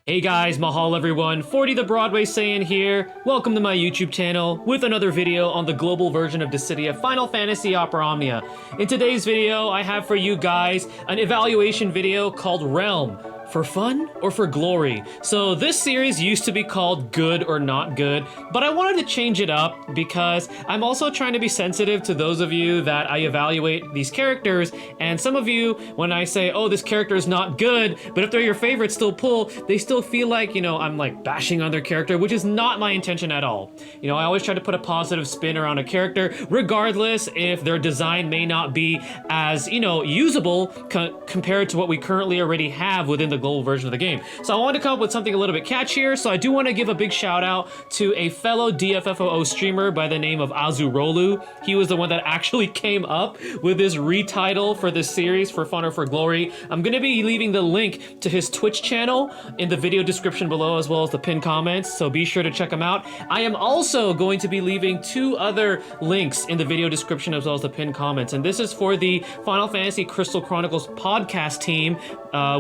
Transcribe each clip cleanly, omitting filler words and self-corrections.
Hey guys, mahal everyone, 40 the Broadway Saiyan here. Welcome to my YouTube channel with another video on the global version of Dissidia Final Fantasy Opera Omnia. In today's video, I have for you guys an evaluation video called Relm For Fun or For Glory? So this series used to be called Good or Not Good, but I wanted to change it up because I'm also trying to be sensitive to those of you that I evaluate these characters, and some of you, when I say, oh, this character is not good, but if they're your favorite, still pull, they still feel like, you know, I'm like bashing on their character, which is not my intention at all. You know, I always try to put a positive spin around a character, regardless if their design may not be as, you know, usable compared to what we currently already have within the global version of the game. So I wanted to come up with something a little bit catchier, so I do want to give a big shout out to a fellow DFFOO streamer by the name of Azurolu. He was the one that actually came up with this retitle for this series, For Fun or For Glory. I'm going to be leaving the link to his Twitch channel in the video description below, as well as the pinned comments, so be sure to check him out. I am also going to be leaving two other links in the video description as well as the pinned comments, and this is for the Final Fantasy Crystal Chronicles podcast team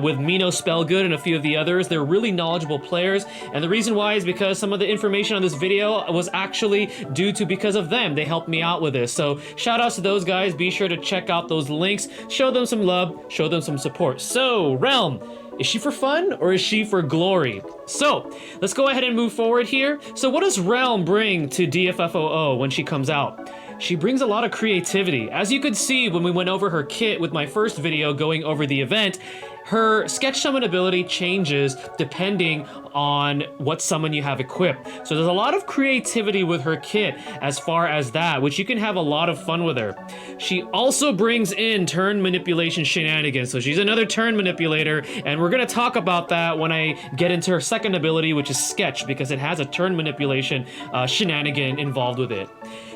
with Mino Spellgood and a few of the others. They're really knowledgeable players, and the reason why is because some of the information on this video was actually due to because of them. They helped me out with this, so shout outs to those guys. Be sure to check out those links, show them some love, show them some support. So Relm, is she for fun or is she for glory? So let's go ahead and move forward here. So what does Relm bring to DFFOO when she comes out? She brings a lot of creativity. As you could see when we went over her kit with my first video going over the event, her sketch summon ability changes depending on what summon you have equipped. So there's a lot of creativity with her kit as far as that, which you can have a lot of fun with her. She also brings in turn manipulation shenanigans. So she's another turn manipulator, and we're gonna talk about that when I get into her second ability, which is sketch, because it has a turn manipulation shenanigan involved with it.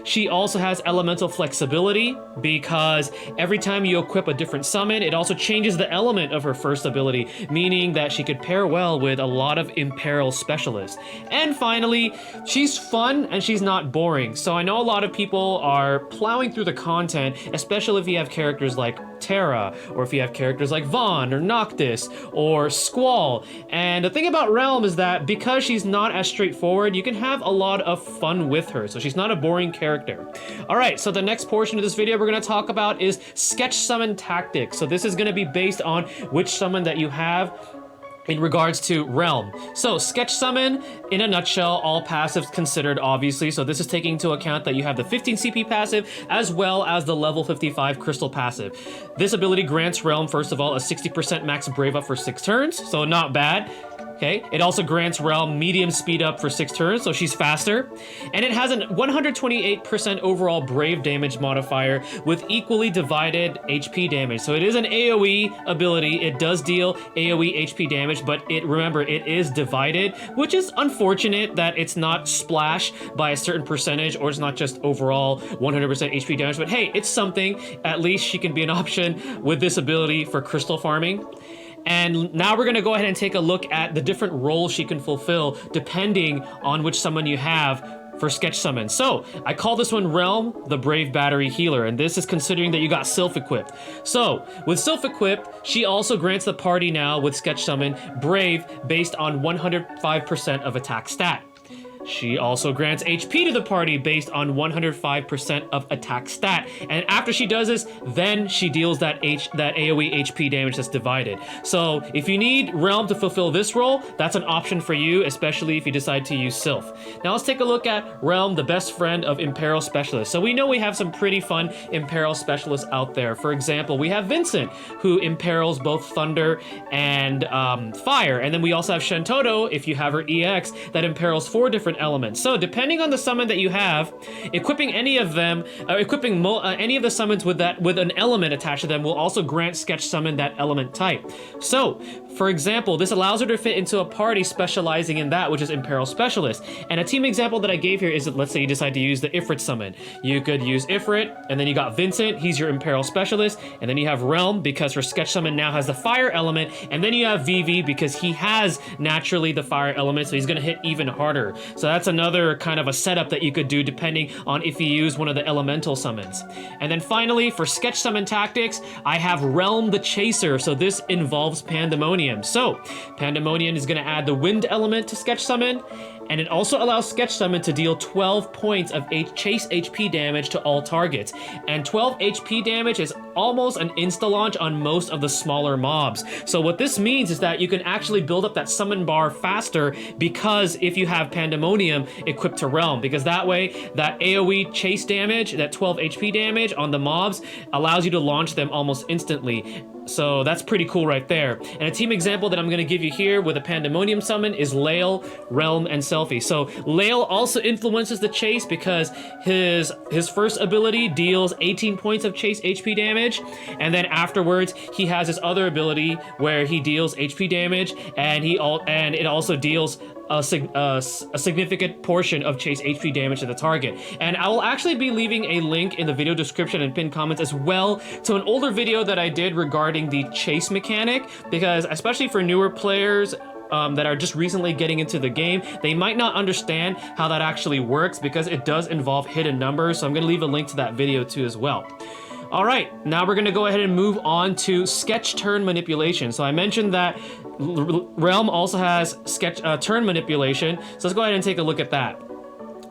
She also has elemental flexibility because every time you equip a different summon, it also changes the element of her first ability, meaning that she could pair well with a lot of Imperil specialists. And finally, she's fun and she's not boring. So I know a lot of people are plowing through the content, especially if you have characters like Terra, or if you have characters like Vaughn or Noctis or Squall. And the thing about Relm is that because she's not as straightforward, you can have a lot of fun with her. So she's not a boring character. All right, so the next portion of this video we're going to talk about is sketch summon tactics. So this is going to be based on which summon that you have in regards to Relm. So sketch summon, in a nutshell, all passives considered, obviously. So this is taking into account that you have the 15 CP passive as well as the level 55 crystal passive. This ability grants Relm, first of all, a 60% max brave up for 6 turns, so not bad. Okay, it also grants Relm medium speed up for 6 turns, so she's faster. And it has a 128% overall brave damage modifier with equally divided HP damage. So it is an AoE ability. It does deal AoE HP damage, but remember, it is divided, which is unfortunate that it's not splash by a certain percentage, or it's not just overall 100% HP damage. But hey, it's something. At least she can be an option with this ability for crystal farming. And now we're going to go ahead and take a look at the different roles she can fulfill depending on which summon you have for sketch summon. So I call this one Relm, the Brave Battery Healer, and this is considering that you got Sylph equipped. So with Sylph equipped, she also grants the party now with sketch summon Brave based on 105% of attack stat. She also grants HP to the party based on 105% of attack stat. And after she does this, then she deals that AoE HP damage that's divided. So if you need Relm to fulfill this role, that's an option for you, especially if you decide to use Sylph. Now let's take a look at Relm, the best friend of Imperil specialists. So we know we have some pretty fun Imperil specialists out there. For example, we have Vincent, who imperils both thunder and fire. And then we also have Shantoto, if you have her EX, that imperils 4 different elements. So depending on the summon that you have, equipping any of them, equipping any of the summons with an element attached to them will also grant sketch summon that element type. So for example, this allows her to fit into a party specializing in that, which is Imperil Specialist. And a team example that I gave here is that, let's say you decide to use the Ifrit summon. You could use Ifrit, and then you got Vincent, he's your Imperil Specialist, and then you have Relm because her sketch summon now has the fire element, and then you have Vivi because he has naturally the fire element, so he's gonna hit even harder. So that's another kind of a setup that you could do depending on if you use one of the elemental summons. And then finally, for sketch summon tactics, I have Relm the Chaser. So this involves Pandemonium. So Pandemonium is going to add the wind element to sketch summon, and it also allows sketch summon to deal 12 points of chase HP damage to all targets. And 12 HP damage is almost an insta-launch on most of the smaller mobs. So what this means is that you can actually build up that summon bar faster, because if you have Pandemonium equipped to Relm, because that way that AoE chase damage, that 12 HP damage on the mobs, allows you to launch them almost instantly. So that's pretty cool right there. And a team example that I'm going to give you here with a Pandemonium summon is Lael, Relm, and Selfie. So Lael also influences the chase because his first ability deals 18 points of chase HP damage, and then afterwards he has his other ability where he deals HP damage, and it also deals a significant portion of chase HP damage to the target. And I will actually be leaving a link in the video description and pinned comments as well to an older video that I did regarding the chase mechanic, because especially for newer players that are just recently getting into the game, they might not understand how that actually works, because it does involve hidden numbers. So I'm going to leave a link to that video too as well. All right, now we're going to go ahead and move on to sketch turn manipulation. So I mentioned that Relm also has sketch turn manipulation. So let's go ahead and take a look at that.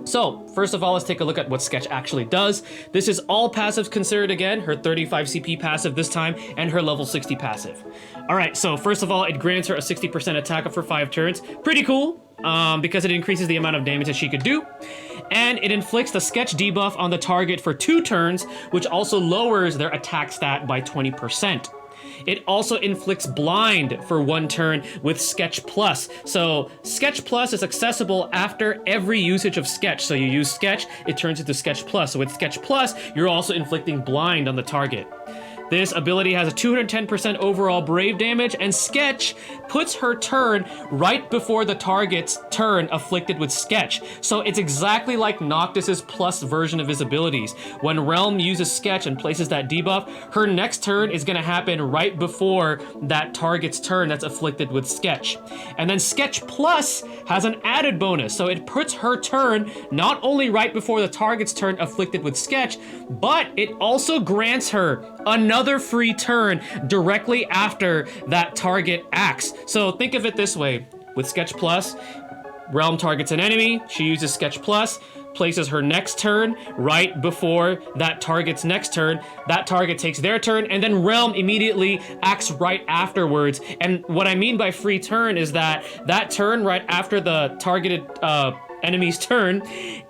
So first of all, let's take a look at what sketch actually does. This is all passives considered again, her 35 CP passive this time, and her level 60 passive. All right, so first of all, it grants her a 60% attack up for 5 turns. Pretty cool, because it increases the amount of damage that she could do. And it inflicts the sketch debuff on the target for 2 turns, which also lowers their attack stat by 20%. It also inflicts blind for 1 turn with Sketch Plus. So Sketch Plus is accessible after every usage of Sketch. So you use Sketch, it turns into Sketch Plus. So with Sketch Plus, you're also inflicting blind on the target. This ability has a 210% overall brave damage, and Sketch puts her turn right before the target's turn afflicted with Sketch. So it's exactly like Noctis's plus version of his abilities. When Relm uses Sketch and places that debuff, her next turn is going to happen right before that target's turn that's afflicted with Sketch. And then Sketch Plus has an added bonus, so it puts her turn not only right before the target's turn afflicted with Sketch, but it also grants her another free turn directly after that target acts. So think of it this way. With Sketch Plus, Relm targets an enemy, she uses Sketch Plus, places her next turn right before that target's next turn. That target takes their turn, and then Relm immediately acts right afterwards. And what I mean by free turn is that that turn right after the targeted enemy's turn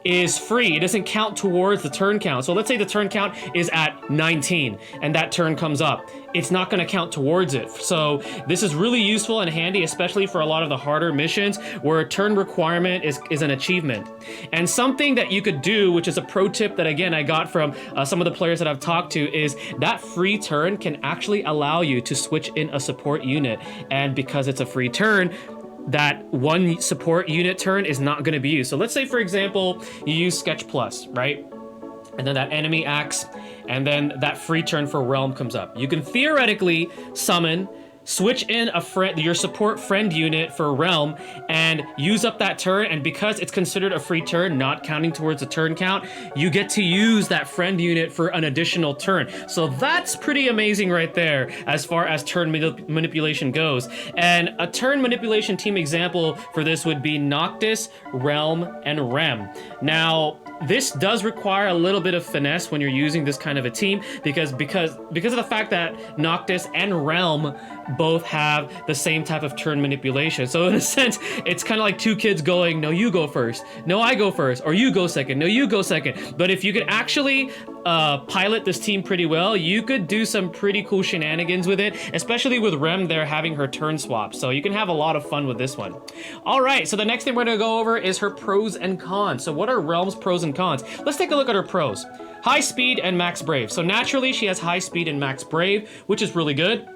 is free. It doesn't count towards the turn count. So let's say the turn count is at 19 and that turn comes up. It's not going to count towards it. So this is really useful and handy, especially for a lot of the harder missions where a turn requirement is an achievement. And something that you could do, which is a pro tip that again I got from some of the players that I've talked to, is that free turn can actually allow you to switch in a support unit. And because it's a free turn, that one support unit turn is not going to be used. So let's say, for example, you use Sketch Plus, right? And then that enemy acts, and then that free turn for Relm comes up. You can theoretically summon, switch in your support friend unit for Relm, and use up that turn. And because it's considered a free turn, not counting towards the turn count, you get to use that friend unit for an additional turn. So that's pretty amazing right there as far as turn manipulation goes. And a turn manipulation team example for this would be Noctis, Relm, and Rem. Now, this does require a little bit of finesse when you're using this kind of a team, because of the fact that Noctis and Relm both have the same type of turn manipulation. So in a sense, it's kind of like two kids going, no, you go first. No, I go first. Or you go second. No, you go second. But if you could actually pilot this team pretty well, you could do some pretty cool shenanigans with it, especially with Rem there having her turn swap. So you can have a lot of fun with this one. All right, so the next thing we're going to go over is her pros and cons. So what are Relm's pros and cons? Let's take a look at her pros. High speed and max brave. So naturally she has high speed and max brave, which is really good.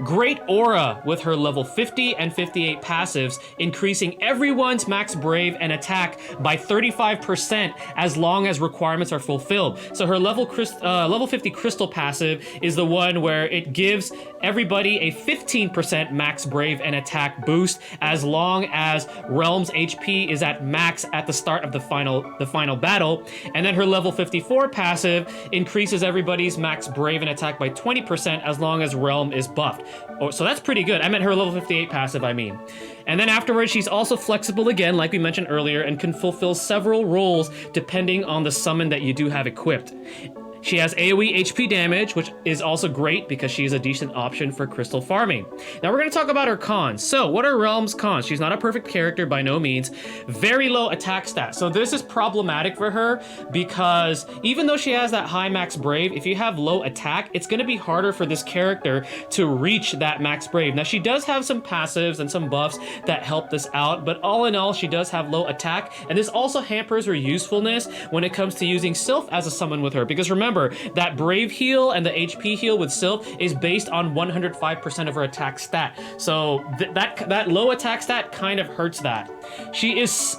Great aura with her level 50 and 58 passives, increasing everyone's max brave and attack by 35% as long as requirements are fulfilled. So her level 50 crystal passive is the one where it gives everybody a 15% max brave and attack boost as long as Relm's HP is at max at the start of the final battle. And then her level 54 passive increases everybody's max brave and attack by 20% as long as Relm is buffed. Oh, so that's pretty good. I meant her level 58 passive, I mean. And then afterwards, she's also flexible again, like we mentioned earlier, and can fulfill several roles depending on the summon that you do have equipped. She has AoE HP damage, which is also great because she's a decent option for crystal farming. Now we're going to talk about her cons. So what are Relm's cons? She's not a perfect character by no means. Very low attack stat. So this is problematic for her because even though she has that high max brave, if you have low attack, it's going to be harder for this character to reach that max brave. Now she does have some passives and some buffs that help this out, but all in all, she does have low attack, and this also hampers her usefulness when it comes to using Sylph as a summon with her, because remember, that brave heal and the HP heal with Sylph is based on 105% of her attack stat. So that low attack stat kind of hurts that. She is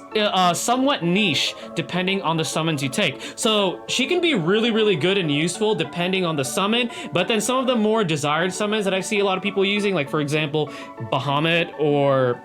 somewhat niche depending on the summons you take. So she can be really, really good and useful depending on the summon, but then some of the more desired summons that I see a lot of people using, like for example, Bahamut or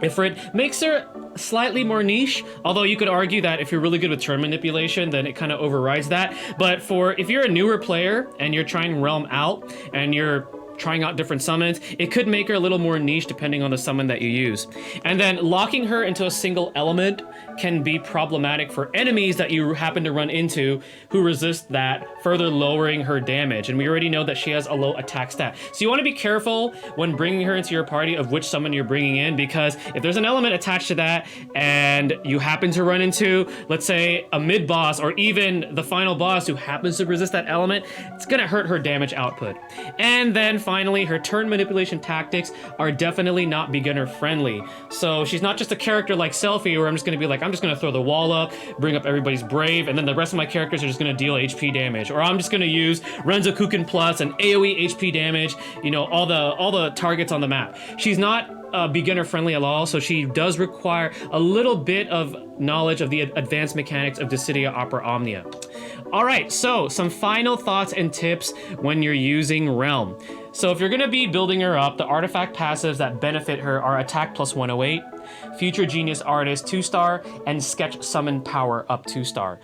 Ifrit, makes her slightly more niche, although you could argue that if you're really good with turn manipulation, then it kind of overrides that. But if you're a newer player and you're trying Relm out and you're trying out different summons, it could make her a little more niche depending on the summon that you use. And then locking her into a single element can be problematic for enemies that you happen to run into who resist that, further lowering her damage. And we already know that she has a low attack stat. So you want to be careful when bringing her into your party of which summon you're bringing in, because if there's an element attached to that and you happen to run into, let's say, a mid boss or even the final boss who happens to resist that element, it's going to hurt her damage output. And then finally, her turn manipulation tactics are definitely not beginner friendly. So she's not just a character like Selphie where I'm just going to be like, I'm just going to throw the wall up, bring up everybody's brave, and then the rest of my characters are just going to deal HP damage. Or I'm just going to use Renzo Kuken Plus and AoE HP damage, you know, all the targets on the map. She's not beginner friendly at all, so she does require a little bit of knowledge of the advanced mechanics of Dissidia Opera Omnia. Alright, so some final thoughts and tips when you're using Relm. So if you're going to be building her up, the artifact passives that benefit her are Attack plus 108, Future Genius Artist 2-star, and Sketch Summon Power up 2-star.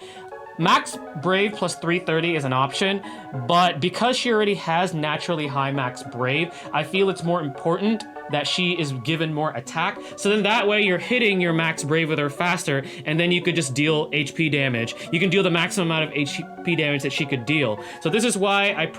Max Brave plus 330 is an option, but because she already has naturally high max Brave, I feel it's more important that she is given more attack, so then that way you're hitting your max Brave with her faster, and then you could just deal HP damage. You can deal the maximum amount of HP damage that she could deal. So this is why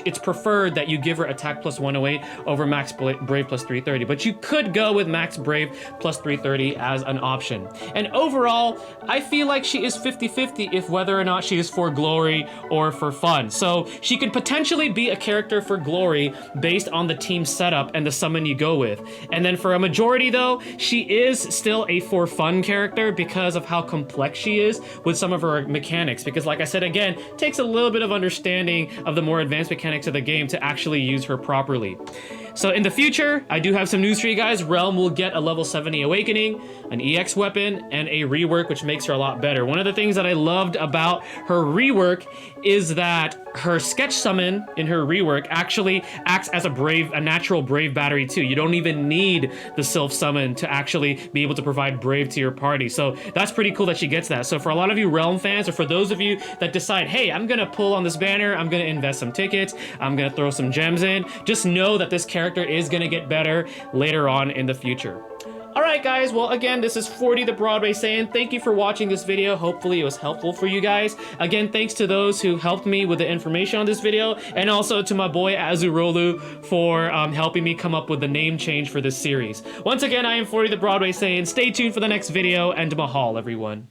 it's preferred that you give her attack plus 108 over max Brave plus 330, but you could go with max Brave plus 330 as an option. And overall, I feel like she is 50-50 if whether or not she is for glory or for fun. So she could potentially be a character for glory based on the team setup and the summon you go with. And then for a majority though, she is still a for fun character because of how complex she is with some of her mechanics, because like I said again, it takes a little bit of understanding of the more advanced mechanics of the game to actually use her properly. So in the future, I do have some news for you guys. Relm will get a level 70 awakening, an EX weapon, and a rework, which makes her a lot better. One of the things that I loved about her rework is that her sketch summon in her rework actually acts as a natural brave battery too. You don't even need the self summon to actually be able to provide brave to your party. So that's pretty cool that she gets that. So for a lot of you Relm fans, or for those of you that decide, hey, I'm gonna pull on this banner, I'm gonna invest some tickets, I'm gonna throw some gems in, just know that this character is gonna get better later on in the future. Alright guys, well again, this is 40 the Broadway saying thank you for watching this video. Hopefully it was helpful for you guys. Again, thanks to those who helped me with the information on this video, and also to my boy Azurolu for helping me come up with the name change for this series. Once again, I am 40 the Broadway saying stay tuned for the next video, and mahal everyone.